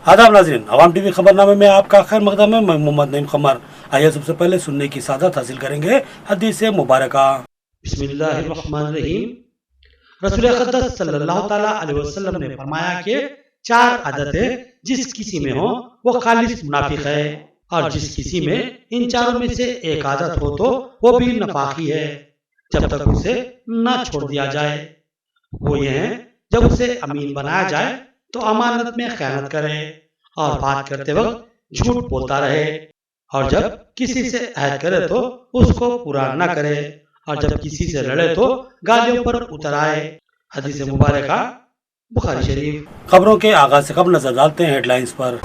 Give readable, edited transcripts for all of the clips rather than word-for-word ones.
आदाब नाज़रीन, अवाम टीवी खबरनामे में आपका खैर मकदम है। मैं मोहम्मद नईम खमर। आइए सबसे पहले सुनने की सादत हासिल करेंगे हदीस मुबारक। बिस्मिल्लाहिर्रहमानिर्रहीम। रसूल अक़दस सल्लल्लाहु ताला अलैहि वसल्लम ने फरमाया कि 4 आदतें जिस किसी में हो वो खालिस मुनाफिक है, और जिस किसी में इन चारों में से एक आदत हो तो वो भी नफाकी है, जब तक उसे न छोड़ दिया जाए। वो ये है, जब उसे अमीन बनाया जाए तो अमानत में खयानत करे और बात करते वक्त झूठ बोलता रहे, और जब किसी से अहद करे तो उसको पूरा न करे, और जब किसी से लड़े तो गालियों पर उतर आए। हदीस मुबारक बुखारी शरीफ। खबरों के आगाज से कब नजर डालते हैं हेडलाइंस पर।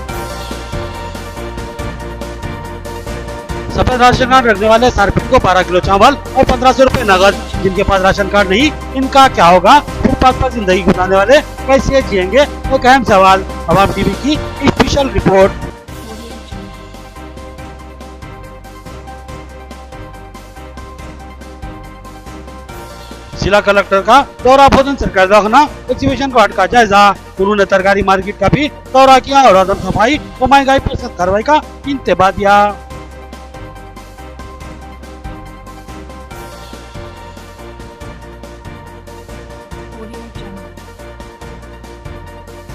सफेद राशन कार्ड रखने वाले सार्फिन को 12 किलो चावल और 1500 रुपए नगद। जिनके पास राशन कार्ड नहीं, इनका क्या होगा? फुटपाथ पर जिंदगी गुजारने वाले कैसे जिएंगे? एक अहम सवाल। अवाम टीवी की स्पेशल रिपोर्ट। जिला कलेक्टर का दौरा भोजन सरकारी दवाखाना एग्जीबिशन वार्ड का जायजा। उन्होंने तरकारी मार्केट का भी दौरा किया और आदम सफाई व महंगाई पर सख्त कार्रवाई का इंतबाह दिया।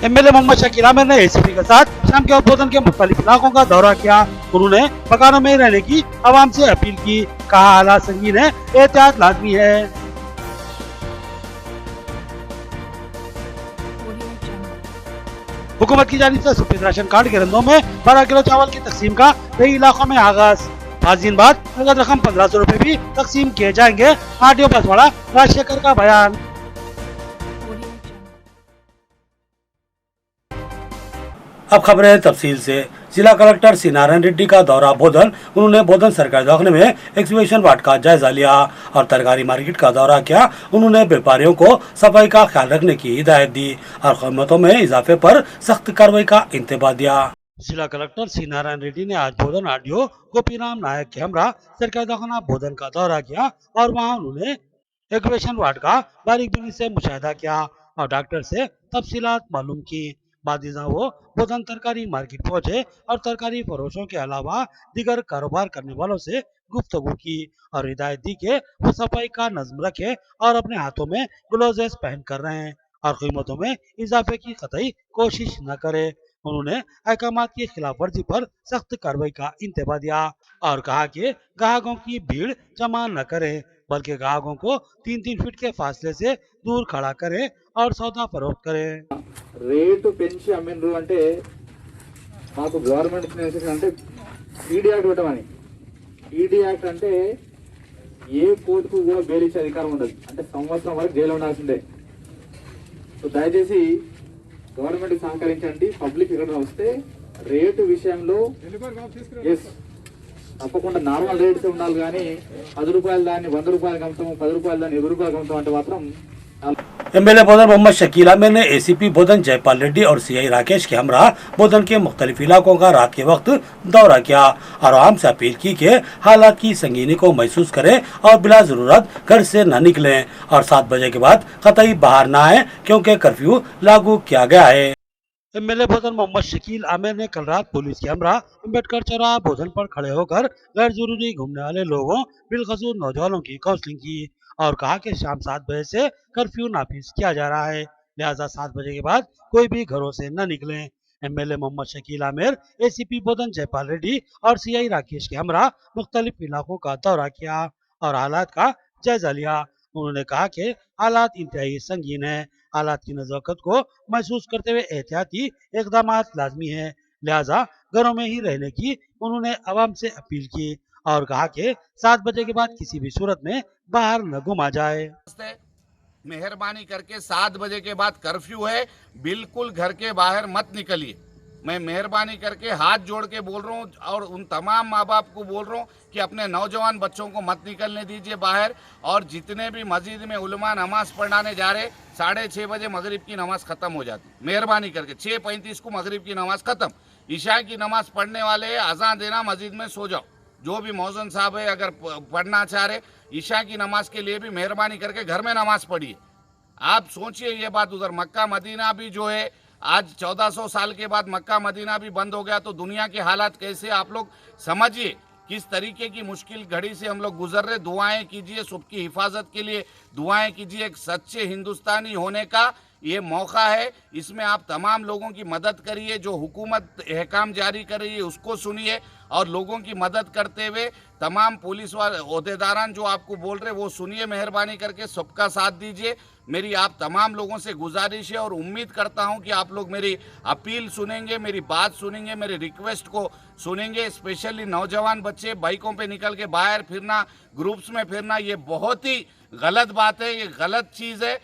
एमएलए मोहम्मद शकील आमिर ने एसीपी के साथ शाम के भोजन के मुख्तलिफ इलाकों का दौरा किया। उन्होंने मकानों में रहने की आवाम से अपील की। कहा हालात संगीन है, एहतियात लाजमी है। हुकूमत की जानिब से सफेद राशन कार्ड के रंगों में 12 किलो चावल की तकसीम का कई इलाकों में आगाज। 5 दिन बाद नगद रकम 1500 रुपए भी तकसीम किए जाएंगे। आरटीओ बसवाड़ा राजशेखर का बयान। अब खबरें तफसील से। जिला कलेक्टर सी नारायण रेड्डी का दौरा भोदन। उन्होंने भोदन सरकारी दवाखाने में एग्जीबिशन वार्ड का जायजा लिया और तरकारी मार्केट का दौरा किया। उन्होंने व्यापारियों को सफाई का ख्याल रखने की हिदायत दी और कीमतों में इजाफे पर सख्त कार्रवाई का इंतबाह दिया। जिला कलेक्टर सी नारायण रेड्डी ने आज भोदन आरडीओ गोपीराम नायक के हमरा सरकारी दवाखाना भोदन का दौरा किया और वहाँ उन्होंने एग्जीबिशन वार्ड का बारीक से मुशाहिदा किया और डॉक्टर से तफसीलात मालूम की। बादिजा वो भोजन तरकारी मार्केट पहुंचे और तरकारी फरोशों के अलावा दीगर कारोबार करने वालों से गुफ्तगू की और हिदायत दी कि वो सफाई का नज्म रखे और अपने हाथों में ग्लव्स पहन कर रहें और कीमतों में इजाफे की कतई कोशिश न करे। उन्होंने अहकामात की खिलाफ वर्जी पर सख्त कार्रवाई का इंतबाह दिया और कहा कि ग्राहकों की भीड़ जमा न करें, बल्कि ग्राहकों को 3-3 फीट के फासले से दूर खड़ा करें और सौदा फरोख्त करें। రేటు పెంచి అమ్మిండ్రు అంటే మాకు గవర్నమెంట్ ఇన్స్ట్రక్షన్ అంటే ఈడీ యాక్ట్ పెట్టమని. ఈడీ యాక్ట్ అంటే ఏ కోర్టుకు కూడా బెయిల్ ఇచ్చే అధికారం ఉండదు, అంటే సంవత్సరం వరకు జైలు ఉండాల్సిందే. సో దయచేసి గవర్నమెంట్కి సహకరించండి. పబ్లిక్ ఇక్కడ వస్తే రేటు విషయంలో ఎస్ తప్పకుండా నార్మల్ రేట్స్ ఉండాలి, కానీ 10 రూపాయలు దాన్ని 100 రూపాయలు అమ్ముతాము, 10 రూపాయలు దాన్ని 20 రూపాయలు అమ్ముతాం అంటే మాత్రం. एमएलए भोदन मोहम्मद शकील आमिर ने एसीपी भोदन जयपाल रेड्डी और सीआई राकेश के हमरा भोदन के मुख्तलिफ इलाकों का रात के वक्त दौरा किया और आम से अपील की कि हालात की संगीनी को महसूस करें और बिला जरूरत घर से न निकलें और 7 बजे के बाद कतई बाहर न आए, क्योंकि कर्फ्यू लागू किया गया है। एमएलए भोदन मोहम्मद शकील आमिर ने कल रात पुलिस के हमरा अम्बेडकर चौराहा भोदन पर खड़े होकर गैर जरूरी घूमने वाले लोगों बिलखसूस नौजवानों की काउंसलिंग की और कहा कि शाम 7 बजे से कर्फ्यू नाफिज किया जा रहा है, लिहाजा 7 बजे के बाद कोई भी घरों से न निकले। एमएलए मोहम्मद शकील आमिर, एसीपी भोदन जयपाल रेड्डी और सीआई राकेश के हमरा मुख्तलिफ इलाकों का दौरा किया और हालात का जायजा लिया। उन्होंने कहा कि हालात इंतहाई संगीन है। हालात की नज़ाकत को महसूस करते हुए एहतियाती इकदाम लाजमी है, लिहाजा घरों में ही रहने की उन्होंने आवाम से अपील की और कहा कि 7 बजे के बाद किसी भी सूरत में बाहर न घुमा जाए। मेहरबानी करके 7 बजे के बाद कर्फ्यू है, बिल्कुल घर के बाहर मत निकलिए। मैं मेहरबानी करके हाथ जोड़ के बोल रहा हूँ और उन तमाम माँ बाप को बोल रहा हूँ कि अपने नौजवान बच्चों को मत निकलने दीजिए बाहर। और जितने भी मस्जिद में उलमा नमाज पढ़ाने जा रहे, 6:30 बजे मगरिब की नमाज ख़त्म हो जाती। मेहरबानी करके 6:35 को मगरिब की नमाज ख़त्म। ईशा की नमाज पढ़ने वाले अज़ान देना, मस्जिद में सो जाओ। जो भी मौजन साहब है अगर पढ़ना चाह रहे ईशा की नमाज के लिए भी मेहरबानी करके घर में नमाज पढ़िए। आप सोचिए ये बात, उधर मक्का मदीना भी जो है आज 1400 साल के बाद मक्का मदीना भी बंद हो गया तो दुनिया के हालात कैसे आप लोग समझिए। किस तरीके की मुश्किल घड़ी से हम लोग गुजर रहे। दुआएं कीजिए, सबकी हिफाजत के लिए दुआएं कीजिए। एक सच्चे हिंदुस्तानी होने का ये मौका है, इसमें आप तमाम लोगों की मदद करिए। जो हुकूमत अहकाम जारी कर रही है उसको सुनिए और लोगों की मदद करते हुए तमाम पुलिस वाले ओहदेदारान जो आपको बोल रहे वो सुनिए, मेहरबानी करके सबका साथ दीजिए। मेरी आप तमाम लोगों से गुजारिश है और उम्मीद करता हूं कि आप लोग मेरी अपील सुनेंगे, मेरी बात सुनेंगे, मेरे रिक्वेस्ट को सुनेंगे। स्पेशली नौजवान बच्चे बाइकों पे निकल के बाहर फिरना, ग्रुप्स में फिरना, ये बहुत ही गलत बात है, ये गलत चीज़ है।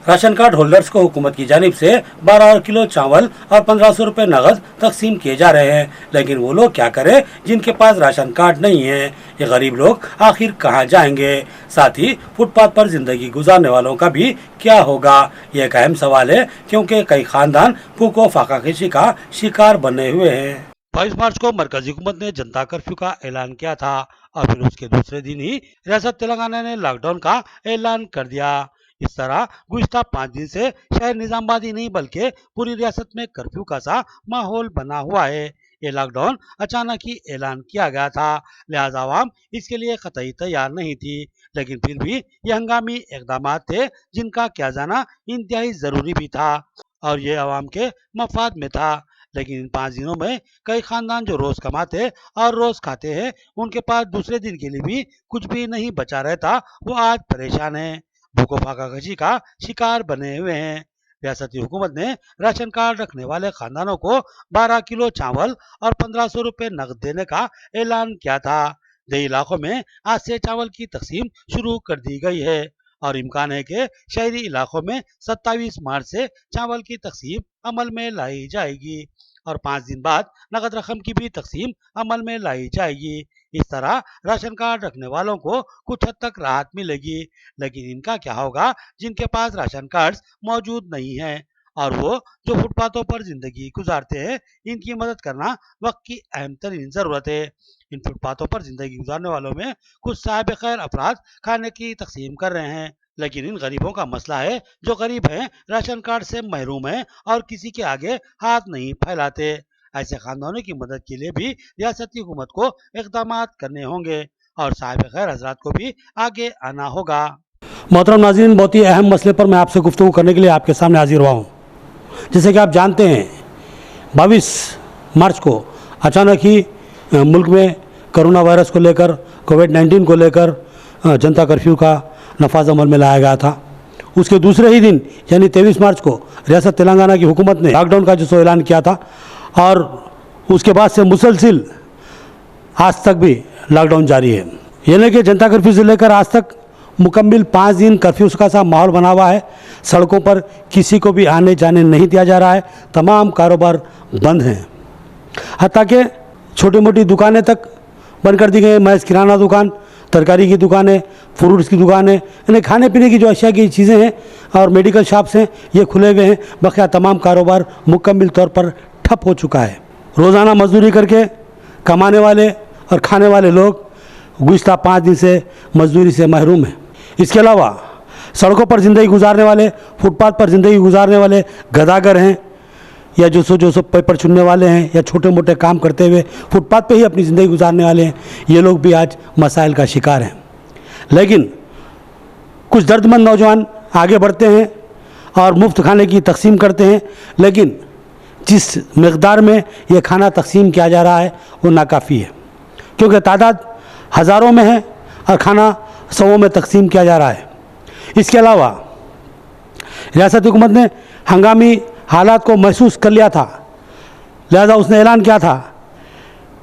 राशन कार्ड होल्डर्स को हुकूमत की जानिब से 12 किलो चावल और 1500 रुपए नगद तकसीम किए जा रहे हैं, लेकिन वो लोग क्या करें जिनके पास राशन कार्ड नहीं है। ये गरीब लोग आखिर कहां जाएंगे। साथ ही फुटपाथ पर जिंदगी गुजारने वालों का भी क्या होगा, ये एक अहम सवाल है, क्योंकि कई खानदान भूख व फाकाकशी का शिकार बने हुए हैं। 22 मार्च को मरकजी हुकूमत ने जनता कर्फ्यू का ऐलान किया था और फिर उसके दूसरे दिन ही रियासत तेलंगाना ने लॉकडाउन का ऐलान कर दिया। इस तरह गुज़िश्ता 5 दिन से शहर निजामाबाद ही नहीं बल्कि पूरी रियासत में कर्फ्यू का सा माहौल बना हुआ है। ये लॉकडाउन अचानक ही ऐलान किया गया था, लिहाजा आवाम इसके लिए कतई तैयार नहीं थी, लेकिन फिर भी ये हंगामी इकदाम थे जिनका किया जाना इंतहाई जरूरी भी था और ये आवाम के मफाद में था। लेकिन इन 5 दिनों में कई खानदान जो रोज कमाते और रोज खाते हैं, उनके पास दूसरे दिन के लिए भी कुछ भी नहीं बचा रहता, वो आज परेशान है, भूखो फाकाकशी का शिकार बने हुए हैं। रियासती हुकूमत ने राशन कार्ड रखने वाले खानदानों को 12 किलो चावल और 1500 रुपए नकद देने का ऐलान किया था। कई इलाकों में आज से चावल की तकसीम शुरू कर दी गई है और इम्कान है कि शहरी इलाकों में 27 मार्च से चावल की तकसीम अमल में लाई जाएगी और 5 दिन बाद नकद रकम की भी तकसीम अमल में लाई जाएगी। इस तरह राशन कार्ड रखने वालों को कुछ हद तक राहत मिलेगी, लेकिन इनका क्या होगा जिनके पास राशन कार्ड मौजूद नहीं है और वो जो फुटपाथों पर जिंदगी गुजारते हैं, इनकी मदद करना वक्त की अहम तरीन जरूरत है। इन फुटपाथों पर जिंदगी गुजारने वालों में कुछ साहिब खैर अफराद खाने की तकसीम कर रहे हैं, लेकिन इन गरीबों का मसला है जो गरीब हैं, राशन कार्ड से महरूम हैं और किसी के आगे हाथ नहीं फैलाते। ऐसे खानदानों की मदद के लिए भी रियासती हुकूमत को इक़दाम करने होंगे और साहिब खैर हजरात को भी आगे आना होगा। मोहतरम नाज़रीन, बहुत ही अहम मसले पर मैं आपसे गुफ्तगू करने के लिए आपके सामने हाजिर हुआ हूँ। जैसे कि आप जानते हैं 22 मार्च को अचानक ही मुल्क में कोरोना वायरस को लेकर, कोविड-19 को लेकर जनता कर्फ्यू का नफाज अमल में लाया गया था। उसके दूसरे ही दिन यानी 23 मार्च को रियासत तेलंगाना की हुकूमत ने लॉकडाउन का जो ऐलान किया था और उसके बाद से मुसलसिल आज तक भी लॉकडाउन जारी है। यानी कि जनता कर्फ्यू से लेकर आज तक मुकम्मल 5 दिन कर्फ्यू का सा माहौल बना हुआ है। सड़कों पर किसी को भी आने जाने नहीं दिया जा रहा है, तमाम कारोबार बंद हैं, हत्ता कि छोटी मोटी दुकानें तक बंद कर दी गई। महज किराना दुकान, तरकारी की दुकानें, फ्रूट्स की दुकानें, यानी खाने पीने की जो अशिया की चीज़ें हैं और मेडिकल शॉप्स हैं, ये खुले हुए हैं। बकिया तमाम कारोबार मुकम्मल तौर पर ठप हो चुका है। रोज़ाना मजदूरी करके कमाने वाले और खाने वाले लोग गुज़िश्ता 5 दिन से मजदूरी से महरूम हैं। इसके अलावा सड़कों पर ज़िंदगी गुजारने वाले, फुटपाथ पर ज़िंदगी गुजारने वाले गदागर हैं या जो सो पेपर चुनने वाले हैं या छोटे मोटे काम करते हुए फुटपाथ पे ही अपनी ज़िंदगी गुजारने वाले हैं, ये लोग भी आज मसाइल का शिकार हैं। लेकिन कुछ दर्दमंद नौजवान आगे बढ़ते हैं और मुफ्त खाने की तकसीम करते हैं, लेकिन जिस मकदार में ये खाना तकसीम किया जा रहा है वो नाकाफ़ी है, क्योंकि तादाद हज़ारों में है और खाना सौों में तकसीम किया जा रहा है। इसके अलावा रियासती हुकूमत ने हंगामी हालात को महसूस कर लिया था, लिहाजा उसने ऐलान किया था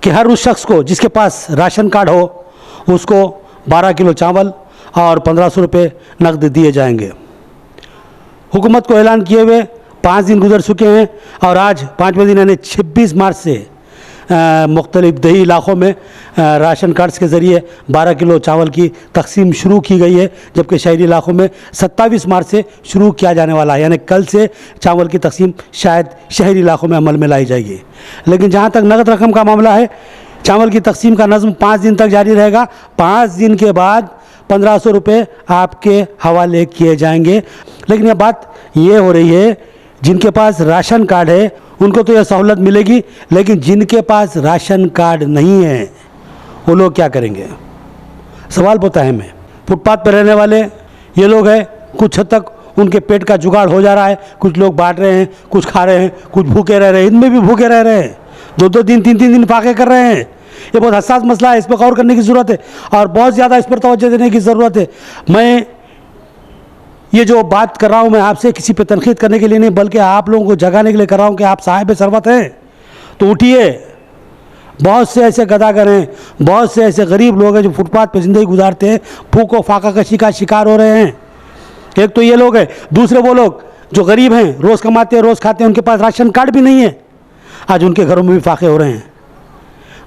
कि हर उस शख्स को जिसके पास राशन कार्ड हो उसको 12 किलो चावल और 1500 रुपये नकद दिए जाएंगे। हुकूमत को ऐलान किए हुए 5 दिन गुजर चुके हैं और आज 5वें दिन यानी 26 मार्च से मुख्तलिफ दही इलाक़ों में राशन कार्ड्स के ज़रिए 12 किलो चावल की तकसीम शुरू की गई है, जबकि शहरी इलाक़ों में 27 मार्च से शुरू किया जाने वाला है, यानी कल से चावल की तकसीम शायद शहरी इलाक़ों में अमल में लाई जाएगी। लेकिन जहाँ तक नकद रकम का मामला है, चावल की तकसीम का नज़्म 5 दिन तक जारी रहेगा। 5 दिन के बाद 1500 रुपये आपके हवाले किए जाएंगे। लेकिन यह बात ये हो रही है जिनके पास राशन कार्ड है उनको तो यह सहूलत मिलेगी, लेकिन जिनके पास राशन कार्ड नहीं है वो लोग क्या करेंगे? सवाल पूछता है मैं। फुटपाथ पर रहने वाले ये लोग हैं, कुछ हद तक उनके पेट का जुगाड़ हो जा रहा है, कुछ लोग बांट रहे हैं, कुछ खा रहे हैं, कुछ भूखे रह रहे हैं, इनमें भी भूखे रह रहे हैं, 2-2 दिन 3-3 दिन फाके कर रहे हैं। ये बहुत हसास मसला है, इस पर गौर करने की ज़रूरत है और बहुत ज़्यादा इस पर तवज्जो देने की ज़रूरत है। मैं ये जो बात कर रहा हूँ मैं आपसे किसी पे तनकीद करने के लिए नहीं, बल्कि आप लोगों को जगाने के लिए कर रहा हूँ कि आप साहिब सरवत हैं तो उठिए। बहुत से ऐसे गदागर हैं, बहुत से ऐसे गरीब लोग हैं जो फुटपाथ पे ज़िंदगी गुजारते हैं, भूख और फाका कशी का शिकार हो रहे हैं। एक तो ये लोग हैं, दूसरे वो लोग जो गरीब हैं, रोज़ कमाते हैं, रोज़ खाते हैं, उनके पास राशन कार्ड भी नहीं है, आज उनके घरों में भी फाके हो रहे हैं।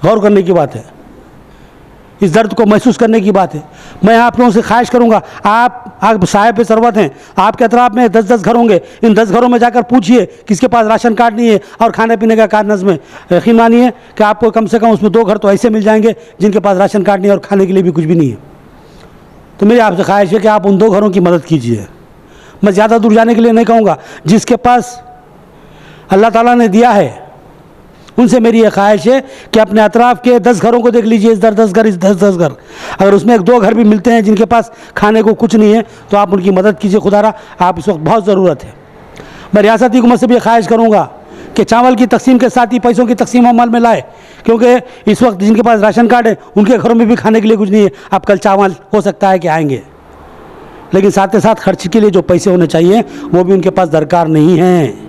गौर करने की बात है, इस दर्द को महसूस करने की बात है। मैं आप लोगों से ख्वाहिश करूंगा, आप साहिब सरवत हैं, आपके अतराफ में 10-10 घर होंगे, इन 10 घरों में जाकर पूछिए किसके पास राशन कार्ड नहीं है और खाने पीने का कार्ड नज़्म है। यकीन मानिए कि आपको कम से कम उसमें 2 घर तो ऐसे मिल जाएंगे जिनके पास राशन कार्ड नहीं है और खाने के लिए भी कुछ भी नहीं है। तो मेरी आपसे ख्वाहिश है कि आप उन 2 घरों की मदद कीजिए। मैं ज़्यादा दूर जाने के लिए नहीं कहूँगा, जिसके पास अल्लाह ताला ने दिया है उनसे मेरी ये ख्वाहिश है कि अपने अतराफ़ के 10 घरों को देख लीजिए, इस 10 घर, इस 10 घर, अगर उसमें 1-2 घर भी मिलते हैं जिनके पास खाने को कुछ नहीं है तो आप उनकी मदद कीजिए। खुदारा आप इस वक्त बहुत ज़रूरत है। मैं रियासती हुकूमत से भी ख्वाहिश करूँगा कि चावल की तकसीम के साथ ही पैसों की तकसीम अमल में लाए, क्योंकि इस वक्त जिनके पास राशन कार्ड है उनके घरों में भी खाने के लिए कुछ नहीं है। अब कल चावल हो सकता है कि आएंगे, लेकिन साथ ही साथ खर्च के लिए जो पैसे होने चाहिए वो भी उनके पास दरकार नहीं हैं।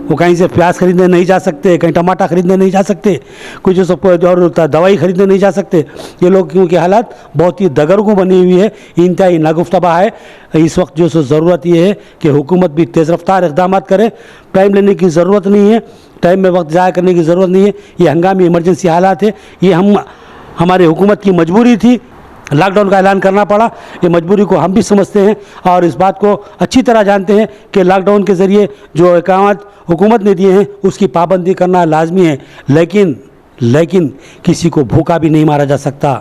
वो कहीं से प्याज खरीदने नहीं जा सकते, कहीं टमाटर खरीदने नहीं जा सकते, कुछ और दवाई खरीदने नहीं जा सकते। ये लोग क्योंकि हालात बहुत ही दगरगू बनी हुई है, इंतहाई नागुफ्तबा है। इस वक्त जो सो ज़रूरत ये है कि हुकूमत भी तेज़ रफ्तार इक़दाम करे। टाइम लेने की ज़रूरत नहीं है, टाइम में वक्त ज़ाया करने की ज़रूरत नहीं है। ये हंगामी इमरजेंसी हालात है, ये हमारे हुकूमत की मजबूरी थी, लॉकडाउन का ऐलान करना पड़ा। ये मजबूरी को हम भी समझते हैं और इस बात को अच्छी तरह जानते हैं कि लॉकडाउन के ज़रिए जो अहकाम हुकूमत ने दिए हैं उसकी पाबंदी करना लाजमी है, लेकिन किसी को भूखा भी नहीं मारा जा सकता।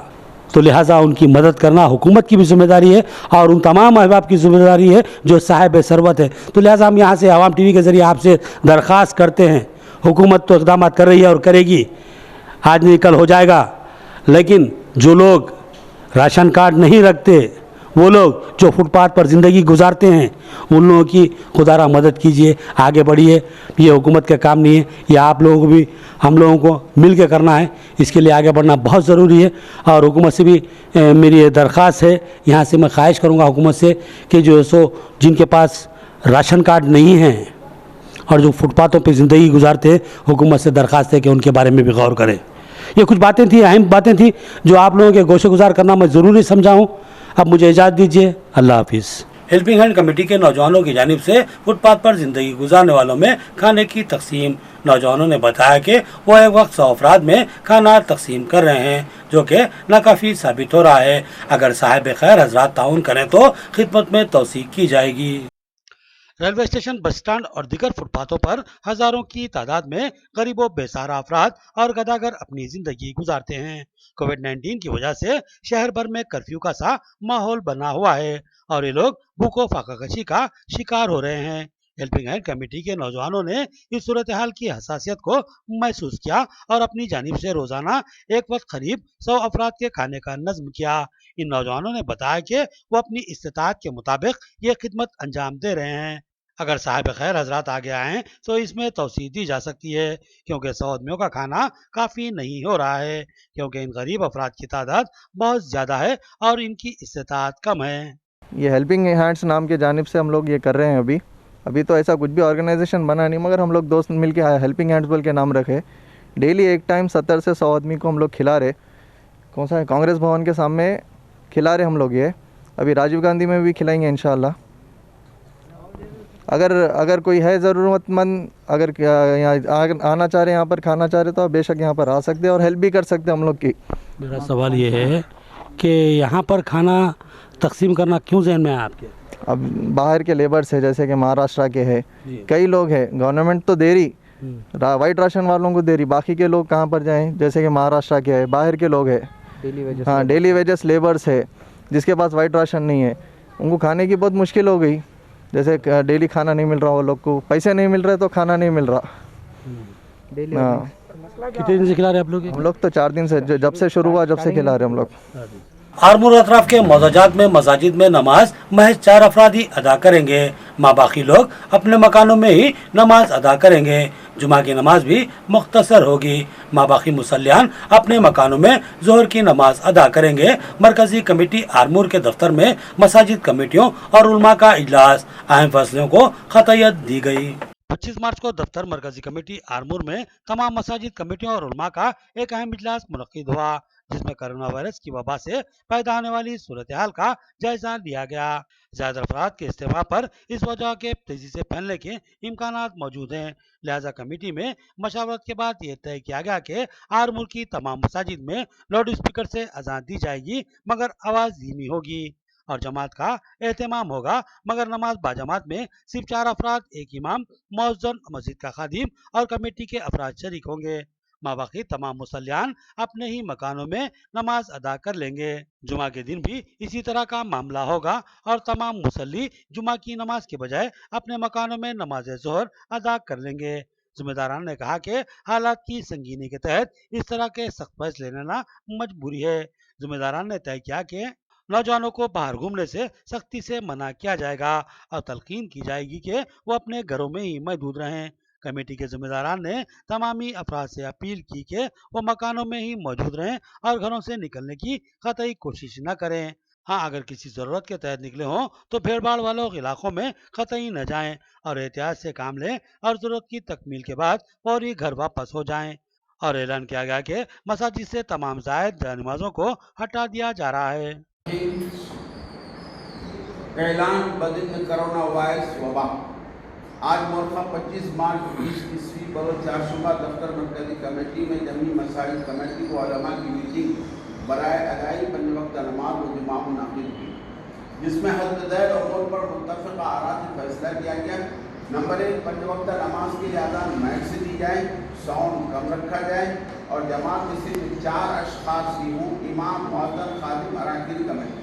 तो लिहाजा उनकी मदद करना हुकूमत की भी जिम्मेदारी है और उन तमाम अहबाब की जिम्मेदारी है जो साहिब सरवत है। तो लिहाजा हम यहाँ से आवाम टीवी के ज़रिए आपसे दरख्वास्त करते हैं, हुकूमत तो इक़दाम कर रही है और करेगी, आज नहीं कल हो जाएगा, लेकिन जो लोग राशन कार्ड नहीं रखते, वो लोग जो फुटपाथ पर ज़िंदगी गुजारते हैं, उन लोगों की खुदारा मदद कीजिए, आगे बढ़िए। ये हुकूमत का काम नहीं है, ये आप लोगों को भी हम लोगों को मिल के करना है। इसके लिए आगे बढ़ना बहुत ज़रूरी है और हुकूमत से भी मेरी ये दरख्वास्त है, यहाँ से मैं ख्वाहिश करूँगा हुकूमत से कि जो जिनके पास राशन कार्ड नहीं है और जो फुटपाथों पर ज़िंदगी गुजारते हैं, हुकूमत से दरख्वास्त है कि उनके बारे में भी गौर करें। ये कुछ बातें थी, अहम बातें थी जो आप लोगों के गोशे गुजार करना मैं ज़रूरी समझा हूँ। अब मुझे इजाज़त दीजिए, अल्लाह हाफिज़। हेल्पिंग हैंड कमेटी के नौजवानों की जानिब से फुटपाथ पर ज़िंदगी गुजारने वालों में खाने की तकसीम। नौजवानों ने बताया कि वो एक वक्त 100 अफराद में खाना तकसीम कर रहे हैं, जो कि नाकाफ़ी साबित हो रहा है। अगर साहिब खैर हजरात ताउन करें तो खिदमत में तौसीक की जाएगी। रेलवे स्टेशन, बस स्टैंड और दीगर फुटपाथों पर हजारों की तादाद में गरीबों, बेसहारा अफराद और गदागर अपनी जिंदगी गुजारते हैं। कोविड-19 की वजह से शहर भर में कर्फ्यू का सा माहौल बना हुआ है और ये लोग भूखों फाकाकशी का शिकार हो रहे हैं। हेल्पिंग हैंड कमेटी के नौजवानों ने इस सूरत हाल की हसासियत को महसूस किया और अपनी जानिब से रोजाना एक वक्त करीब 100 अफराद के खाने का नज्म किया। इन नौजवानों ने बताया कि वो अपनी इस्तेताअत के मुताबिक ये खिदमत अंजाम दे रहे हैं। अगर साहिब खैर हजरात आगे आएँ तो इसमें तौसीह दी जा सकती है, क्योंकि 100 आदमियों का खाना काफ़ी नहीं हो रहा है, क्योंकि इन गरीब अफराद की तादाद बहुत ज़्यादा है और इनकी इस्तेताअत कम है। ये हेल्पिंग हैंड्स नाम के जानिब से हम लोग ये कर रहे हैं। अभी तो ऐसा कुछ भी ऑर्गेनाइजेशन बना नहीं, मगर हम लोग दोस्त मिल के हेल्पिंग हैंड्स बोल के नाम रखे। डेली एक टाइम 70 से 100 आदमी को हम लोग खिला रहे। कौन सा है, कांग्रेस भवन के सामने खिला रहे हम लोग। ये अभी राजीव गांधी में भी खिलाएंगे इंशाल्लाह। अगर कोई है ज़रूरतमंद, अगर यहाँ आना चाह रहे, यहाँ पर खाना चाह रहे, तो आप बेशक यहाँ पर आ सकते हैं और हेल्प भी कर सकते हैं हम लोग की। मेरा सवाल ये है कि यहाँ पर खाना तकसीम करना क्यों ज़हन में है आपके? अब बाहर के लेबर्स है, जैसे कि महाराष्ट्र के हैं, कई लोग हैं, गवर्नमेंट तो दे रही, वाइट राशन वालों को दे रही, बाकी के लोग कहाँ पर जाएं? जैसे कि महाराष्ट्र के है, बाहर के लोग हैं, डेली वेजेस लेबर्स है, जिसके पास वाइट राशन नहीं है, उनको खाने की बहुत मुश्किल हो गई। जैसे डेली खाना नहीं मिल रहा, वो लोग को पैसे नहीं मिल रहे तो खाना नहीं मिल रहा। हाँ, कितने दिन से खिला रहे हैं आप लोग? हम लोग तो 4 दिन से, जब से शुरू हुआ जब से खिला रहे हम लोग। आरमूर अतराफ के मौजाजात में मसाजिद में नमाज महज 4 अफराद ही अदा करेंगे। माँ बाकी लोग अपने मकानों में ही नमाज अदा करेंगे। जुमा की नमाज भी मुख्तसर होगी। माँ बाकी मुसल्लियान अपने मकानों में जोहर की नमाज अदा करेंगे। मरकजी कमेटी आरमूर के दफ्तर में मसाजिद कमेटियों और उलमा का इजलास, अहम फैसलों को खतयत दी गई। 25 मार्च को दफ्तर मरकजी कमेटी आरमूर में तमाम मसाजिद कमेटियों और उलमा का एक अहम इजलास मुनक्किद हुआ, जिसमें कोरोना वायरस की वबा से पैदा होने वाली सूरत हाल का जायजा लिया गया। ज्यादा अफराद के इस्तेमाल पर इस वजह के तेजी से फैलने के इम्कानात मौजूद हैं। लिहाजा कमेटी में मशावरत के बाद ये तय किया गया कि आरमूर की तमाम मसाजिद में लाउड स्पीकर से अजान दी जाएगी, मगर आवाज धीमी होगी और जमात का एहतमाम होगा, मगर नमाज बाजमात में सिर्फ 4 अफराद, एक इमाम, मौज़िन, मस्जिद का खादिम और कमेटी के अफराद शरीक होंगे। माँ बाकी तमाम मुसल्लियान अपने ही मकानों में नमाज अदा कर लेंगे। जुमा के दिन भी इसी तरह का मामला होगा और तमाम मुसल्ली जुमा की नमाज के बजाय अपने मकानों में नमाज जोहर अदा कर लेंगे। जिम्मेदारान ने कहा कि हालात की संगीनी के तहत इस तरह के सख्त फैसले लेना मजबूरी है। जिम्मेदारान ने तय किया कि नौजवानों को बाहर घूमने से सख्ती से मना किया जाएगा और तलकीन की जाएगी कि वो अपने घरों में ही महदूद रहें। कमेटी के जिम्मेदारान ने तमामी अफराद से अपील की कि वो मकानों में ही मौजूद रहें और घरों से निकलने की कतई कोशिश न करें। हाँ, अगर किसी जरूरत के तहत निकले हों तो भीड़ भाड़ वालों इलाकों में कतई न जाएं और एहतियात से काम लें और जरूरत की तकमील के बाद फौरी घर वापस हो जाएं। और ऐलान किया गया कि मसाजिद से तमाम जायद नमाजों को हटा दिया जा रहा है। ऐलान बदिन कोरोना वायरस वबा। आज मोरखा 25 मार्च 20 बरोज चारशुबा दफ्तर मरकजी कमेटी में जमी मसाजिद कमेटी व उलमा की मीटिंग बराए अदाई 5 वक्त नमाज व जुमा मुनाकिद हुई, जिसमें हद दैर अमूर पर मुत्तफ़िक़ आरा से फैसला किया गया। नंबर 1, 5 वक्त नमाज की अदान मैक से दी जाए, साउंड कम रखा जाए और जमात में सिर्फ 4 अशख़ास ही हों, इमाम, मुअज़्ज़िन, खादिम, अराकीन कमेटी।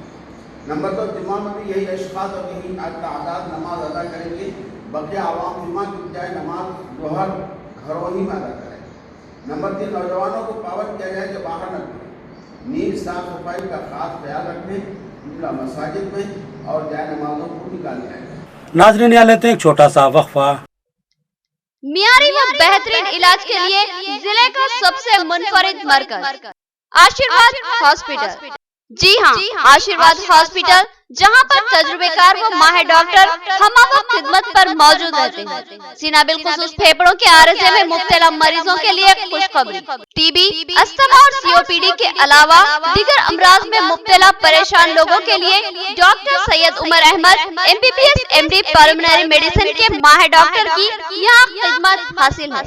नंबर 2, जुमा में भी यही अशख़ास और यही तादाद नमाज अदा करेंगे। बल्कि आवाम जुमा की बजाय नमाज जोहर घरों ही में अदा करें। नंबर 3, नौजवानों को पाबंद किया जाए कि बाहर न निकलें। नींद, साफ सफाई का खास ख्याल रखें, जुमला मसाजिद में और जाए नमाजों को निकाल जाए। नाज़रीन, यहाँ लेते हैं एक छोटा सा वक्फा। मियारी व बेहतरीन इलाज के लिए जिले का सबसे मुनफरिद मरकज आशीर्वाद हॉस्पिटल। जी हाँ, आशीर्वाद हॉस्पिटल, जहां पर तजुर्बेकार व माहिर डॉक्टर हमवक्त खिदमत पर मौजूद रहते हैं। सीना बिलखुसूस फेफड़ों के आरज़े में मुब्तला मरीजों के लिए खुशखबरी। टीबी, अस्थमा और सीओपीडी के अलावा दीगर अमराज में मुब्तला परेशान लोगों के लिए doctor Syed Umar Ahmed MBBS MD pulmonary medicine के माहिर डॉक्टर की यहाँ खिदमत हासिल है।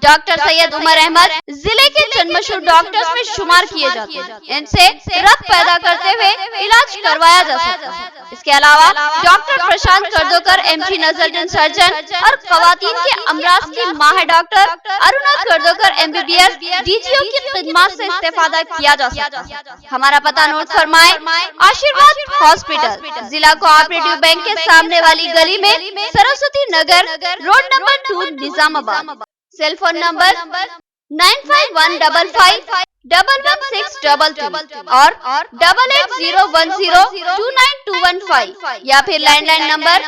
डॉक्टर सैयद उमर अहमद जिले के चंद मशहूर डॉक्टर्स में शुमार किए जाते हैं। इनसे रक्त पैदा करते हुए इलाज करवाया जा सकता है। इसके अलावा डॉक्टर प्रशांत कर्दोकर MT नजरजन सर्जन और खवातीन के अमराज की माहिर डॉक्टर अरुणा कर्दोकर MBBS DGO की खिदमत से इस्तेफादा किया जा सकता है। हमारा पता नोट फरमाए, आशीर्वाद हॉस्पिटल, जिला कोऑपरेटिव बैंक के सामने वाली गली में, Saraswati Nagar, road number 2, Nizamabad. Cell phone number 9515511622 और 8801029215 या फिर लैंडलाइन नंबर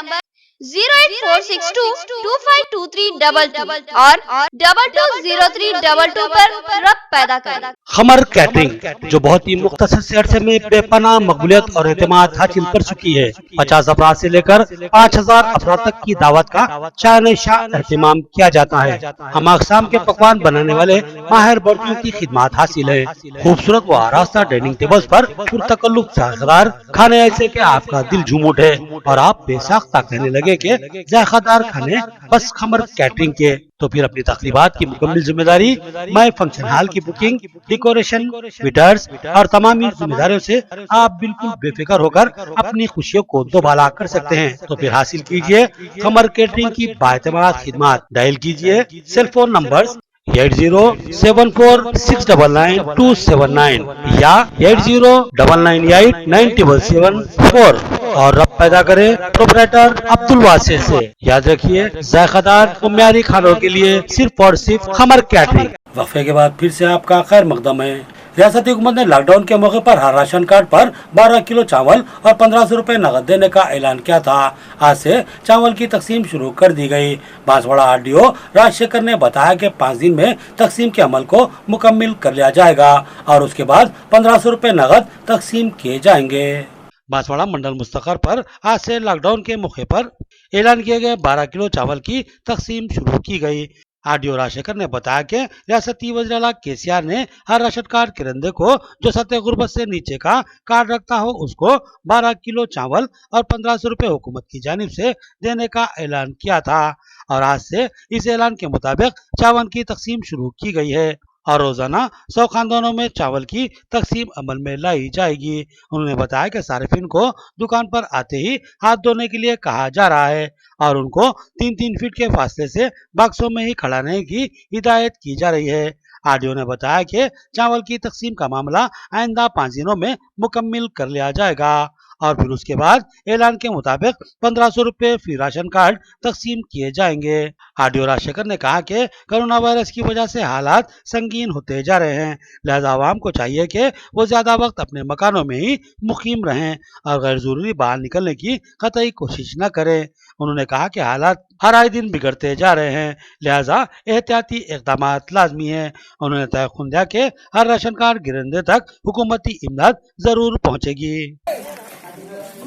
08462252322 और 220322 पर रक्त पैदा करें। खमर कैटरिंग, जो बहुत ही मुख्तसर से अरसे में बेपनाह मकबूलियत और एतमाद हासिल कर चुकी है। 50 अफराद से लेकर 5000 अफराद तक की दावत का शान-ए-शाह एहतमाम किया जाता है। हम अक़साम के पकवान बनाने वाले माहिर बर्तियों की खिदमत हासिल है। खूबसूरत व आरास्ता डाइनिंग टेबल्स पर पुरतकल्लुफ़ जायकेदार खाने ऐसे के आपका दिल झूम उठे और आप बेसाख्ता कहने लगे के जायकेदार खाने बस खमर कैटरिंग के। तो फिर अपनी तकरीबात की मुकम्मल जिम्मेदारी मैं फंक्शन हॉल की बुकिंग, डेकोरेशन, वेटर्स और तमामी जिम्मेदारियों से आप बिल्कुल बेफिक्र होकर अपनी खुशियों को दोबाला कर सकते हैं। तो फिर हासिल कीजिए खमर कैटरिंग की बाएतमाद खिदमत। डायल कीजिए सेल फोन नंबर 8074699279 या 8099897774 और रब पैदा करे प्रोपराइटर अब्दुल वासे से। याद रखिए, जायकादार और म्यारी खानों के लिए सिर्फ और सिर्फ खमर कैटरिंग। वक्फे के बाद फिर से आपका खैर मकदम है। रियासती हुकूमत ने लॉकडाउन के मौके पर हर राशन कार्ड पर 12 किलो चावल और 1500 रुपए नकद देने का ऐलान किया था। आज से चावल की तकसीम शुरू कर दी गई। बांसवाड़ा आरडीओ राजशेखर ने बताया कि 5 दिन में तकसीम के अमल को मुकम्मिल कर लिया जाएगा और उसके बाद 1500 रुपए नकद तकसीम किए जाएंगे। बांसवाड़ा मंडल मुस्तकर पर आज से लॉकडाउन के मौके पर ऐलान किए गए 12 किलो चावल की तकसीम शुरू की गई। आरडीओ राजशेखर ने बताया कि रियासती वज़ीर-ए-आला केसीआर ने हर राशन कार्ड किरंदे को जो सतह गुर्बत से नीचे का कार्ड रखता हो उसको 12 किलो चावल और 1500 रुपए हुकूमत की जानिब से देने का ऐलान किया था और आज से इस ऐलान के मुताबिक चावल की तकसीम शुरू की गई है और रोजाना 100 खानदानों में चावल की तकसीम अमल में लाई जाएगी। उन्होंने बताया कि सार्फिन को दुकान पर आते ही हाथ धोने के लिए कहा जा रहा है और उनको 3-3 फीट के फासले से बक्सों में ही खड़ा रहने की हिदायत की जा रही है। आरडीओ ने बताया कि चावल की तकसीम का मामला आइंदा 5 दिनों में मुकम्मिल कर लिया जाएगा और फिर उसके बाद ऐलान के मुताबिक 1500 रुपए फी राशन कार्ड तकसीम किए जाएंगे। आरडीओ राजशेखर ने कहा कि कोरोना वायरस की वजह से हालात संगीन होते जा रहे हैं, लिहाजा आवाम को चाहिए कि वो ज्यादा वक्त अपने मकानों में ही मुकीम रहें और गैर जरूरी बाहर निकलने की कतई कोशिश न करें। उन्होंने कहा कि हालात हर आए दिन बिगड़ते जा रहे हैं, लिहाजा एहतियाती इक़दाम लाजमी है। उन्होंने तयक़ुन दिया कि हर राशन कार्ड गिरंदे तक हुकूमती इमदाद जरूर पहुँचेगी।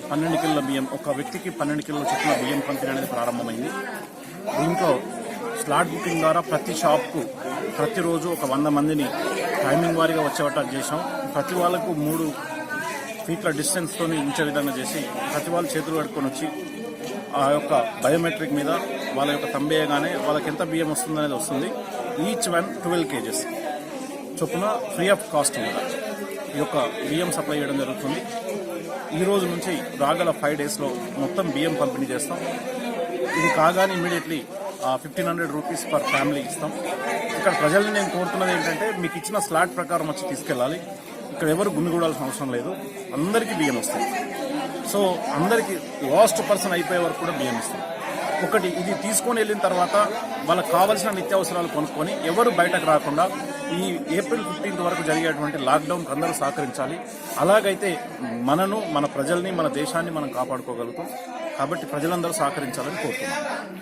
12 కిలోల బియ్యం ఒక వ్యక్తికి 12 కిలోల చొప్పున బియ్యం పంపిణీ అనేది ప్రారంభమైంది. దీంట్లో స్లాట్ బుకింగ్ ద్వారా ప్రతి షాప్కు ప్రతిరోజు ఒక 100 మందిని టైమింగ్ వారీగా వచ్చేటట్టు చేసాం. ప్రతి వాళ్ళకు 3 ఫీట్ల డిస్టెన్స్తో ఉంచే విధంగా చేసి ప్రతి వాళ్ళు చేతులు కట్టుకొని వచ్చి ఆ యొక్క బయోమెట్రిక్ మీద వాళ్ళ యొక్క తంబేయగానే వాళ్ళకి ఎంత బియ్యం వస్తుందనేది వస్తుంది. ఈచ్ వన్ 12 kgs చొప్పున ఫ్రీ ఆఫ్ కాస్ట్ మీద ఈ యొక్క బియ్యం సప్లై చేయడం జరుగుతుంది. ఈ రోజు నుంచి రాగల 5 daysలో మొత్తం బియ్యం పంపిణీ చేస్తాం. ఇది కాగానే ఇమీడియట్లీ 1500 రూపీస్ పర్ ఫ్యామిలీ ఇస్తాం. ఇక్కడ ప్రజల్ని నేను కోరుతున్నది ఏంటంటే మీకు ఇచ్చిన స్లాట్ ప్రకారం వచ్చి తీసుకెళ్ళాలి. ఇక్కడ ఎవరు గుమిగూడాల్సిన అవసరం లేదు, అందరికీ బియ్యం వస్తాయి. సో అందరికీ లాస్ట్ పర్సన్ అయిపోయే వరకు కూడా బియ్యం ఇస్తాం. ఒకటి ఇది తీసుకొని వెళ్ళిన తర్వాత వాళ్ళకి కావాల్సిన నిత్యావసరాలు కొనుక్కొని ఎవరు బయటకు రాకుండా ఈ ఏప్రిల్ 15th వరకు జరిగేటువంటి లాక్డౌన్ అందరూ సహకరించాలి. అలాగైతే మనను, మన ప్రజల్ని, మన దేశాన్ని మనం కాపాడుకోగలుగుతాం. కాబట్టి ప్రజలందరూ సహకరించాలని కోరుతున్నాం.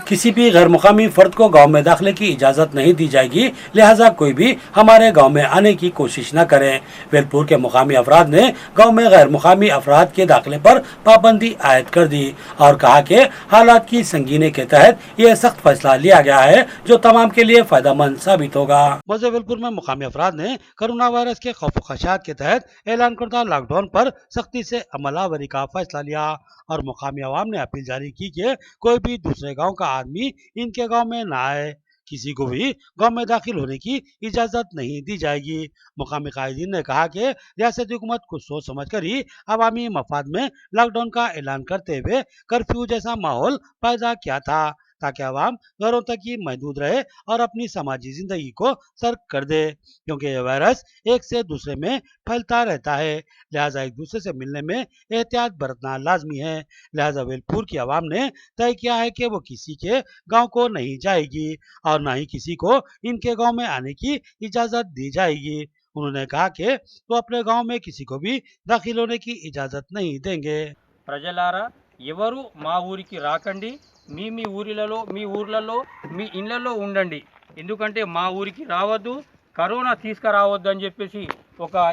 किसी भी गैर मुकामी फर्द को गांव में दाखिले की इजाजत नहीं दी जाएगी, लिहाजा कोई भी हमारे गांव में आने की कोशिश न करे। वेलपुर के मुकामी अफराद ने गांव में गैर मुकामी अफराद के दाखिले पर पाबंदी आयद कर दी और कहा कि हालात की संगीनी के तहत ये सख्त फैसला लिया गया है जो तमाम के लिए फायदेमंद साबित होगा। वेलपुर में मुकामी अफराद ने कोरोना वायरस के खौफ खदशात के तहत ऐलान करदा लॉकडाउन पर सख्ती से अमलावरी का फैसला लिया और मुकामी अवाम ने अपील जारी की कि कोई भी दूसरे गांव का आदमी इनके गांव में न आए, किसी को भी गांव में दाखिल होने की इजाजत नहीं दी जाएगी। मुकामी कायदीन ने कहा कि रियासती हुकूमत को सोच समझकर ही अवामी मफाद में लॉकडाउन का ऐलान करते हुए कर्फ्यू जैसा माहौल पैदा किया था ताकि अवाम घरों तक ही महदूद रहे और अपनी समाजी जिंदगी को सर्क कर दे, क्योंकि यह वायरस एक से दूसरे में फैलता रहता है। लिहाजा एक दूसरे से मिलने में एहतियात बरतना लाजमी है। लिहाजा वेलपुर की आवाम ने तय किया है कि वो किसी के गांव को नहीं जाएगी और न ही किसी को इनके गांव में आने की इजाजत दी जाएगी। उन्होंने कहा कि वो अपने गांव में किसी को भी दाखिल होने की इजाजत नहीं देंगे। ప్రజలారా, ఎవరు మా ఊరికి రాకండి. మీ ఊర్లలో మీ ఇళ్లలో ఉండండి. ఎందుకంటే మా ఊరికి రావద్దు, కరోనా తీసుకురావద్దు అని చెప్పేసి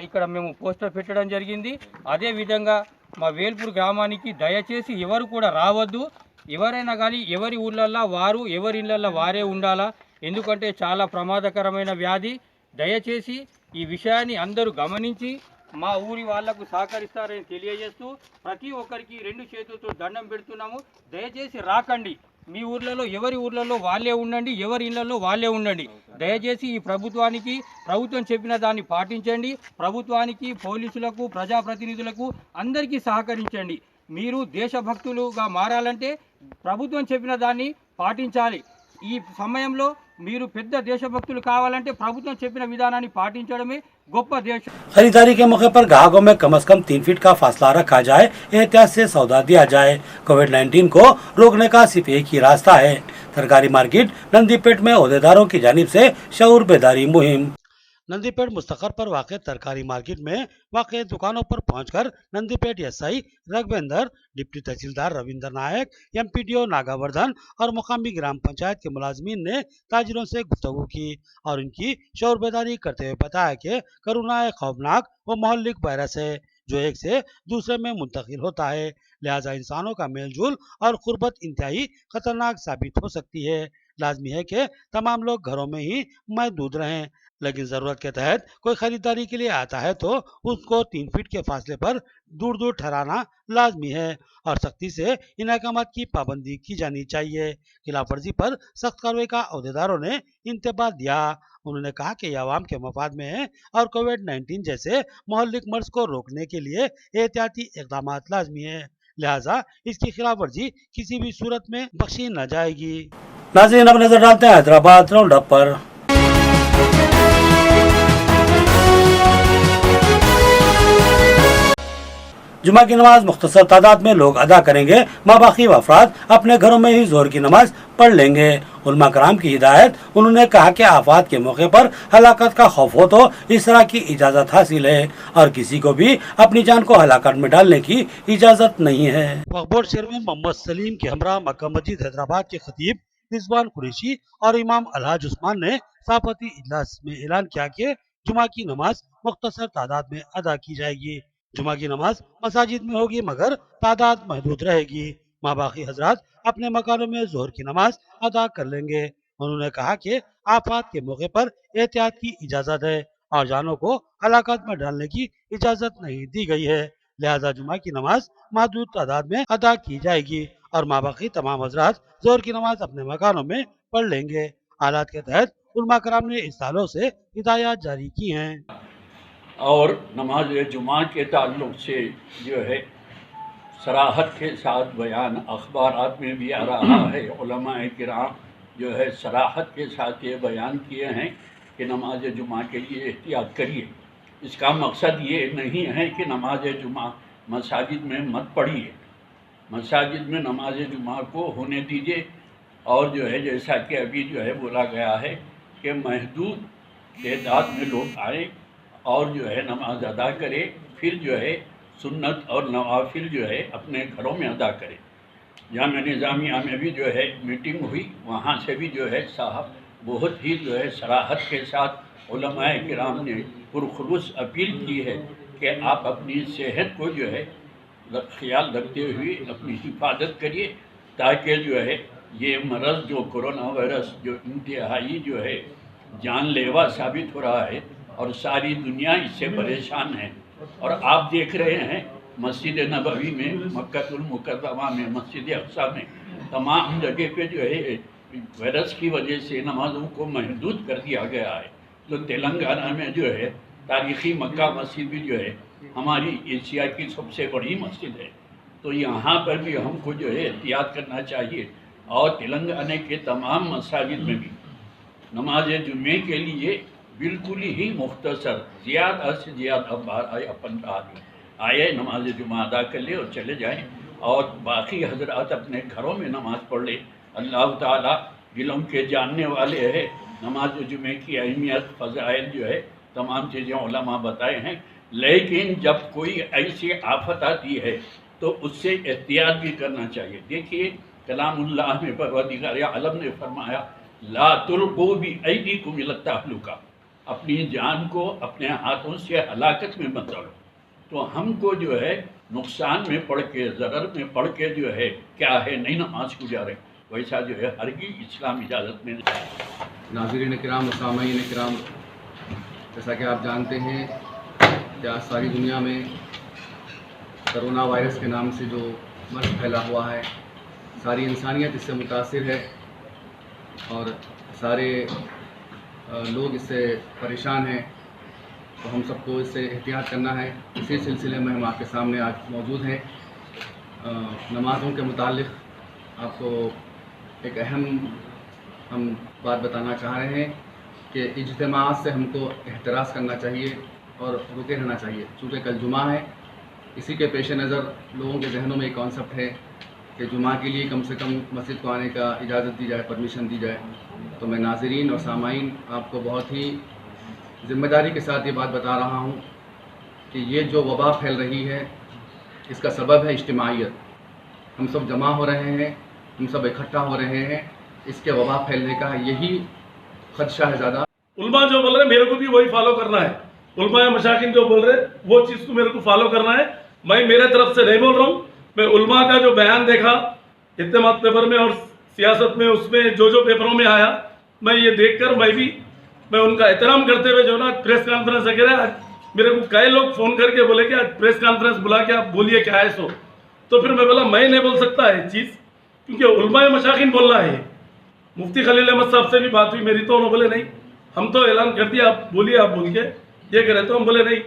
ఇక్కడ మేము పోస్టర్ పెట్టడం జరిగింది. అదేవిధంగా మా వేల్పూర్ గ్రామానికి దయచేసి ఎవరు కూడా రావద్దు. ఎవరైనా కానీ ఎవరి ఊళ్ళల్లో వారు, ఎవరి ఇళ్లలో వారే ఉండాలా. ఎందుకంటే చాలా ప్రమాదకరమైన వ్యాధి. దయచేసి ఈ విషయాన్ని అందరూ గమనించి మా ఊరి వాళ్లకు సహకరిస్తారని తెలియజేస్తూ ప్రతి ఒక్కరికి 2 చేతులతో దండం పెడుతున్నాము. దయచేసి రాకండి. మీ ఊర్లలో ఎవరి ఊర్లలో వాళ్ళే ఉండండి, ఎవరి ఇళ్లలో వాళ్ళే ఉండండి. దయచేసి ఈ ప్రభుత్వం చెప్పిన దాన్ని పాటించండి. ప్రభుత్వానికి, పోలీసులకు, ప్రజాప్రతినిధులకు అందరికీ సహకరించండి. మీరు దేశభక్తులుగా మారాలంటే ప్రభుత్వం చెప్పిన దాన్ని పాటించాలి. ఈ సమయంలో మీరు పెద్ద దేశభక్తులు కావాలంటే ప్రభుత్వం చెప్పిన విధానాన్ని పాటించడమే గొప్ప దేశం. खरीदारी के मौके पर ग्राहकों में कम से कम 3 फीट का फासला रखा जाए, एहतियात से सौदा दिया जाए. कोविड-19 को रोकने का सिर्फ एक ही रास्ता है. सरकारी मार्केट नंदीपेट में ओहदेदारों की जानिब से शऊर बेदारी मुहिम. नंदीपेट मुस्तकर पर वाक़ तरकारी मार्केट में वाक़ दुकानों पर पहुंचकर नंदीपेट एसआई रघवेंद्र, डिप्टी तहसीलदार रविंद्र नायक, एमपीडीओ नागावर्धन और मुकामी ग्राम पंचायत के मुलाजमीन ने ताजिरों से गुफ्तगू की और इनकी शऊर बेदारी करते हुए बताया कि कोरोना एक खौफनाक व मोहल्लिक वायरस है जो एक से दूसरे में मुंतकिल होता है. लिहाजा इंसानों का मेलजोल और कुर्बत इंतहाई खतरनाक साबित हो सकती है. लाजमी है कि तमाम लोग घरों में ही महदूद रहें, लेकिन जरूरत के तहत कोई खरीदारी के लिए आता है तो उसको 3 फीट के फासले पर दूर दूर ठहराना लाजमी है और सख्ती से इन अहकामात की पाबंदी की जानी चाहिए. खिलाफ वर्जी पर सख्त कार्रवाई का अहदेदारों ने इंतबाह दिया. उन्होंने कहा कि यह आवाम के मफाद में है और कोविड-19 जैसे मोहल्लिक मर्ज को रोकने के लिए एहतियाती इकदाम लाजमी है. लिहाजा इसकी खिलाफ वर्जी किसी भी सूरत में बख्शी न जाएगी. नाज़रीन, अब नजर डालते हैं हैदराबाद राउंड अप पर. जुमा की नमाज मुख्तसर तादाद में लोग अदा करेंगे. माबाकी अफराद अपने घरों में ही जोहर की नमाज पढ़ लेंगे. उलमा कराम की हिदायत. उन्होंने कहा कि आफात के मौके पर हलाकत का खौफ हो तो इस तरह की इजाज़त हासिल है और किसी को भी अपनी जान को हलाकत में डालने की इजाज़त नहीं है. वक्फ बोर्ड चेयरमैन मोहम्मद सलीम के हमरा मक्का मस्जिद हैदराबाद के खतीब रिजवान कुरैशी और इमाम अलहाज उस्मान ने सहाफती इजलास में ऐलान किया कि जुमा की नमाज मुख्तसर तादाद में अदा की जाएगी. जुमा की नमाज मसाजिद में होगी मगर तादाद महदूद रहेगी. माबाकी हजरात अपने मकानों में जोहर की नमाज अदा कर लेंगे. उन्होंने कहा कि आफात के मौके पर एहतियात की इजाज़त है और जानों को हलाकत में डालने की इजाज़त नहीं दी गई है. लिहाजा जुमा की नमाज महदूद तादाद में अदा की जाएगी और माबाकी तमाम हजरात जोहर की नमाज अपने मकानों में पढ़ लेंगे. हालात के तहत उलमा कराम ने इस सालों से हिदायत जारी की हैं. और नमाज जुमा के ताल्लुक से जो है सराहत के साथ बयान अखबारात में भी आ रहा है. उलमाए किराम जो है सराहत के साथ ये बयान किए हैं कि नमाज जुमा के लिए एहतियात करिए. इसका मकसद ये नहीं है कि नमाज जुमा मसाजिद में मत पढ़िए. मसाजिद में नमाज जुमा को होने दीजिए और जो है जैसा कि अभी जो है बोला गया है कि महदूद तादाद में लोग आए और जो है नमाज अदा करे. फिर जो है सुन्नत और नवाफिल जो है अपने घरों में अदा करे. जामिया निज़ामिया में भी जो है मीटिंग हुई, वहाँ से भी जो है साहब बहुत ही जो है सराहत के साथ उलमाए किराम ने पुरखुलूस अपील की है कि आप अपनी सेहत को जो है ख्याल रखते हुए अपनी हिफाजत करिए ताकि जो है ये मरज़ जो कोरोना वायरस जो इंतहाई जो है जानलेवा साबित हो रहा है और सारी दुनिया इससे परेशान है. और आप देख रहे हैं मस्जिद नबवी में, मक्कातुल मुकर्रमा में, मस्जिद अक्सा में तमाम जगह पे जो है वायरस की वजह से नमाज़ों को महदूद कर दिया गया है. तो तेलंगाना में जो है तारीख़ी मक्का मस्जिद भी जो है हमारी एशिया की सबसे बड़ी मस्जिद है. तो यहाँ पर भी हमको जो है एहतियात करना चाहिए और तेलंगाना के तमाम मसाजिद में भी नमाज जुमे के लिए बिल्कुल ही मुख्तसर ज़्यादा से ज़्यादा बार अपन आए नमाज जुमा अदा कर ले और चले जाएं और बाकी हजरात अपने घरों में नमाज पढ़ ले. अल्लाह ताला दिलों के जानने वाले हैं. नमाज जुमे की अहमियत फ़ज़ाइल जो है तमाम चीज़ें उलमा बताए हैं. लेकिन जब कोई ऐसी आफत आती है तो उससे एहतियात भी करना चाहिए. देखिए कलामुल्लाह में परवरदिगार आलम ने फरमाया ला तुल्कू बिअयदीकुम इला तहलुका, अपनी जान को अपने हाथों से हलाकत में मत डालो. तो हमको जो है नुकसान में पड़ के ज़रर में पड़ के जो है क्या है नहीं नमाज गुजारे, वैसा जो है हरगिज़ इस्लाम इजाज़त में नहीं. नाज़रीन किराम, सामाईन किराम, जैसा कि आप जानते हैं कि आज सारी दुनिया में कोरोना वायरस के नाम से जो मर्ज़ फैला हुआ है, सारी इंसानियत इससे मुतासिर है और सारे लोग इससे परेशान हैं. तो हम सबको इससे एहतियात करना है. इसी सिलसिले में हम आपके सामने आज मौजूद हैं. नमाज़ों के मुतालिक आपको एक अहम हम बात बताना चाह रहे हैं कि इज्तिमाअत से हमको एहतराज़ करना चाहिए और रुके रहना चाहिए। चूँकि कल जुमा है, इसी के पेश नज़र लोगों के जहनों में एक कॉन्सेप्ट है कि जुमा के लिए कम से कम मस्जिद को आने का इजाज़त दी जाए, परमिशन दी जाए। तो मैं नाज़रीन और सामाईन आपको बहुत ही ज़िम्मेदारी के साथ ये बात बता रहा हूँ कि ये जो वबा फैल रही है, इसका सबब है इज्तिमाइयत। हम सब जमा हो रहे हैं, हम सब इकट्ठा हो रहे हैं, इसके वबा फैलने का यही खदशा है ज़्यादा। उलमा जो बोल रहे हैं मेरे को भी वही फॉलो करना है। उलमा मशाकिन जो बोल रहे हैं वो चीज़ को मेरे को फॉलो करना है। मैं मेरे तरफ से नहीं बोल रहा हूँ। मैं उलमा का जो बयान देखा इत्तेमाद पेपर में और सियासत में, उसमें जो जो पेपरों में आया, मैं ये देखकर मैं उनका एहतराम करते हुए जो ना प्रेस कॉन्फ्रेंस वगैरह, आज मेरे को कई लोग फ़ोन करके बोले कि आज प्रेस कॉन्फ्रेंस बुला के आप बोलिए क्या है सो। तो फिर मैं बोला मैं नहीं बोल सकता है चीज़, क्योंकि उलमा मशाकिन बोलना है। मुफ्ती खलील अहमद साहब से भी बात हुई मेरी, तो उन्होंने बोले नहीं, हम तो ऐलान कर दिया, आप बोलिए, आप बोल के ये करें। तो हम बोले नहीं,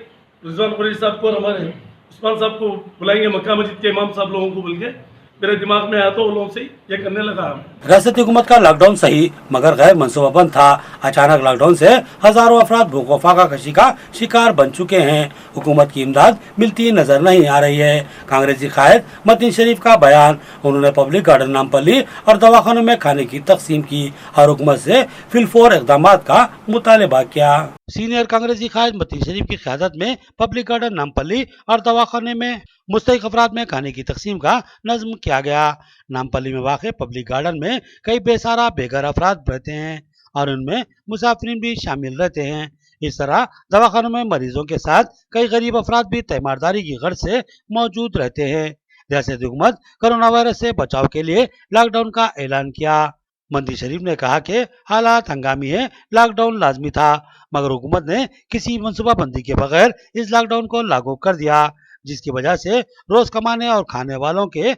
रिजवान कुरैशी साहब को और हमारे उस्मान साहब को बुलाएंगे, मक्का मस्जिद के इमाम साहब लोगों को बोल के। मेरे दिमाग में आया तो उन लोगों से ये करने लगा। रियासती हुकूमत का लॉकडाउन सही मगर गैर मनसूबाबंद था। अचानक लॉकडाउन से हजारों अफराद भूख व फाका कशी का शिकार बन चुके हैं। हुकूमत की इमदाद मिलती नजर नहीं आ रही है। कांग्रेसी कायद मतीन शरीफ का बयान, उन्होंने पब्लिक गार्डन नामपल्ली और दवाखानों में खाने की तकसीम की और हुकूमत से फिलफौर इक़दाम का मुतालबा किया। सीनियर कांग्रेसी कायद मतीन शरीफ की क़यादत में पब्लिक गार्डन नामपल्ली और दवाखाने में मुस्तहिक अफराद में खाने की तकसीम का नज़्म किया गया। नामपल्ली में वाक़े पब्लिक गार्डन में कई बेसहारा बेघर अफराद रहते हैं और उनमें मुसाफिरीन भी शामिल रहते हैं। इस तरह दवाखानों में मरीजों के साथ कई गरीब अफराद भी तीमारदारी की गर्ज से मौजूद रहते हैं। रियासती हुकूमत कोरोना वायरस से बचाव के लिए लॉकडाउन का ऐलान किया। मंत्री शरीफ ने कहा कि हालात हंगामी है, लॉकडाउन लाजमी था, मगर हुकूमत ने किसी मनसूबाबंदी के बगैर इस लॉकडाउन को लागू कर दिया, जिसकी वजह से रोज कमाने और खाने वालों के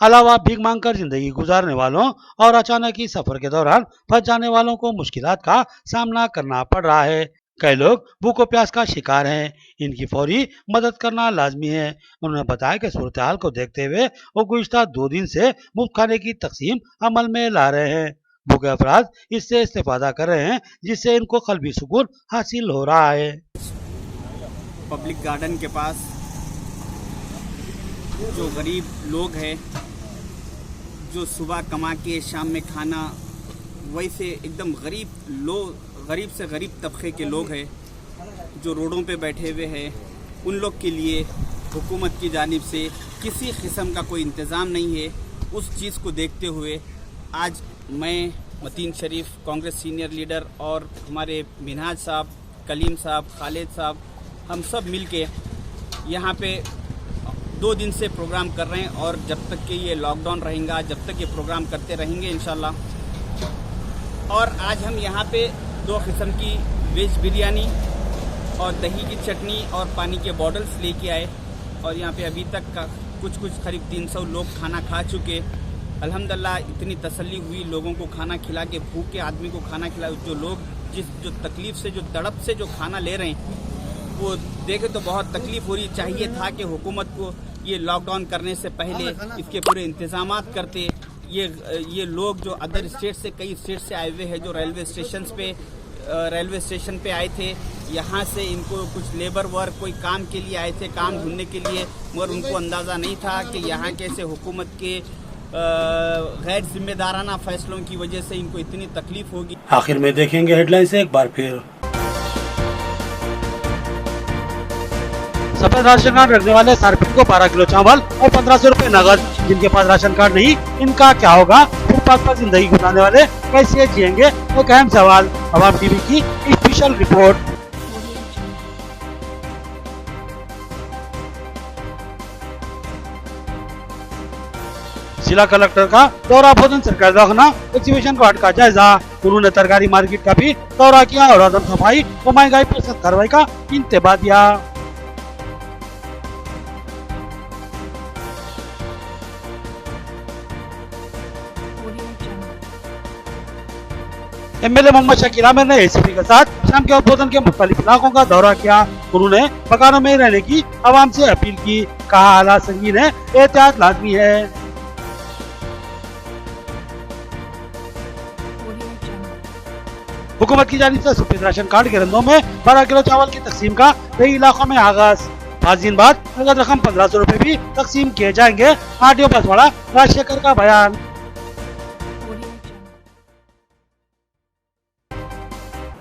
अलावा भीख मांगकर जिंदगी गुजारने वालों और अचानक ही सफर के दौरान फंस जाने वालों को मुश्किलात का सामना करना पड़ रहा है। कई लोग भूखो प्यास का शिकार हैं, इनकी फौरी मदद करना लाजमी है। उन्होंने बताया कि सूरत हाल को देखते हुए वो गुज़िश्ता 2 दिन से मुफ्त खाने की तकसीम अमल में ला रहे हैं। भूखे अफराद इससे इस्तेफादा कर रहे हैं, जिससे इनको कल्बी सुकून हासिल हो रहा है। पब्लिक गार्डन के पास जो गरीब लोग हैं, जो सुबह कमा के शाम में खाना, वैसे एकदम गरीब से गरीब तबके के लोग हैं जो रोडों पे बैठे हुए हैं, उन लोग के लिए हुकूमत की जानिब से किसी किस्म का कोई इंतज़ाम नहीं है। उस चीज़ को देखते हुए आज मैं, मतीन शरीफ, कांग्रेस सीनियर लीडर और हमारे मिनहाज साहब, कलीम साहब, खालिद साहब, हम सब मिल के यहाँ पे 2 दिन से प्रोग्राम कर रहे हैं और जब तक कि ये लॉकडाउन रहेगा, जब तक ये प्रोग्राम करते रहेंगे इंशाल्लाह। और आज हम यहाँ पे 2 किस्म की वेज बिरयानी और दही की चटनी और पानी के बॉटल्स लेके आए और यहाँ पे अभी तक का कुछ करीब 300 लोग खाना खा चुके। अल्हम्दुलिल्लाह इतनी तसल्ली हुई लोगों को खाना खिला के, भूखे आदमी को खाना खिला। जो लोग जो तकलीफ़ से, जो तड़प से जो खाना ले रहे हैं, वो देखे तो बहुत तकलीफ़ हो रही। चाहिए था कि हुकूमत को ये लॉकडाउन करने से पहले इसके पूरे इंतज़ामात करते। ये लोग जो अदर स्टेट से, कई स्टेट से आए हुए हैं, जो रेलवे स्टेशन पे आए थे, यहाँ से इनको कुछ लेबर वर्क, कोई काम के लिए आए थे, काम ढूंढने के लिए, मगर उनको अंदाज़ा नहीं था कि यहाँ कैसे हुकूमत के गैर जिम्मेदाराना फैसलों की वजह से इनको इतनी तकलीफ होगी। आखिर में देखेंगे हेडलाइन से एक बार फिर। सफेद राशन कार्ड रखने वाले सार्फिन को 12 किलो चावल और 1500 रुपए नगद। जिनके पास राशन कार्ड नहीं, इनका क्या होगा? फुटपाथ पर जिंदगी गुजारने वाले कैसे जिएंगे? एक अहम सवाल। अवाम टीवी की स्पेशल रिपोर्ट। जिला कलेक्टर का दौरा भोजन सरकारी दवाखाना एक्जीबिशन वार्ड का जायजा। उन्होंने तरकारी मार्केट का भी दौरा किया और आदम सफाई व महंगाई पर सख्त कार्रवाई का इंतबाह दिया। एमएलए मोहम्मद शकील आमिर ने एसीपी के साथ शाम के भोजन के मुख्तलिफ इलाकों का दौरा किया। उन्होंने मकानों में रहने की आवाम से अपील की। कहा हालात संगीन है, एहतियात लाजमी है। हुकूमत की जानिब से सफेद राशन कार्ड के रंगों में 12 किलो चावल की तकसीम का कई इलाकों में आगाज। 5 दिन बाद नगद रकम 1500 रुपए भी तकसीम किए जाएंगे। आरटीओ बांसवाड़ा राजशेखर का बयान।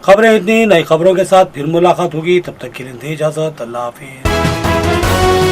खबरें इतनी, नई खबरों के साथ फिर मुलाकात होगी, तब तक के लिए इजाजत, अल्लाह हाफिज।